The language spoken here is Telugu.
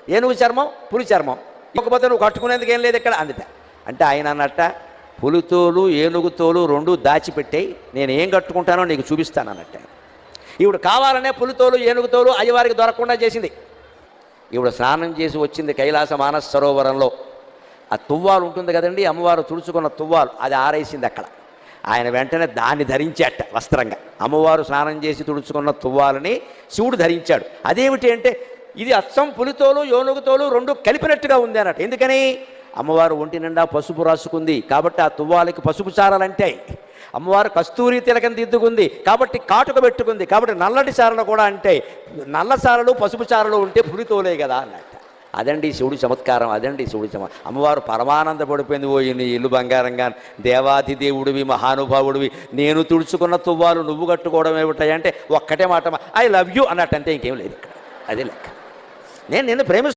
ఏనుగు చర్మం పులి చర్మం, ఇవ్వకపోతే నువ్వు కట్టుకునేందుకు ఏం లేదు ఇక్కడ అందుట. అంటే ఆయన అన్నట్ట, పులితోలు ఏనుగుతోలు రెండు దాచిపెట్టాయి, నేను ఏం కట్టుకుంటానో నీకు చూపిస్తాను అన్నట్ట. ఈవిడ కావాలనే పులితోలు ఏనుగుతోలు అయ్యవారికి దొరకకుండా చేసింది. ఈవిడ స్నానం చేసి వచ్చింది కైలాస మానస సరోవరంలో. ఆ తువ్వాలు ఉంటుంది కదండి, అమ్మవారు తుడుచుకున్న తువ్వాలు, అది ఆరేసింది అక్కడ. ఆయన వెంటనే దాన్ని ధరించాట వస్త్రంగా. అమ్మవారు స్నానం చేసి తుడుచుకున్న తువ్వాలని శివుడు ధరించాడు. అదేమిటి అంటే ఇది అచ్చం పులితోలు ఏనుగుతోలు రెండు కలిపినట్టుగా ఉంది అన్నట్టు. ఎందుకని? అమ్మవారు ఒంటి నిండా పసుపు రాసుకుంది కాబట్టి ఆ తువ్వాలకి పసుపు చారలు అంటాయి. అమ్మవారు కస్తూరి తిలకం దిద్దుకుంది కాబట్టి కాటుక పెట్టుకుంది కాబట్టి నల్లటి చారలు కూడా అంటే నల్ల చారలు పసుపు చారలు ఉంటే పులితోలే కదా అన్నట్టు. అదండి శివుడి చమత్కారం, అదండి శివుడి అమ్మవారు పరమానంద పడిపోయింది. ఓ నీ ఇల్లు బంగారంగా, దేవాది దేవుడివి, మహానుభావుడివి, నేను తుడుచుకున్న తువ్వాలు నువ్వు కట్టుకోవడం ఏమిటాయి అంటే ఒక్కటే మాట, ఐ లవ్ యూ అన్నట్టు, అంతే, ఇంకేం లేదు ఇక్కడ. అదే లెక్క. నేను నిన్ను ప్రేమిస్తున్నాను.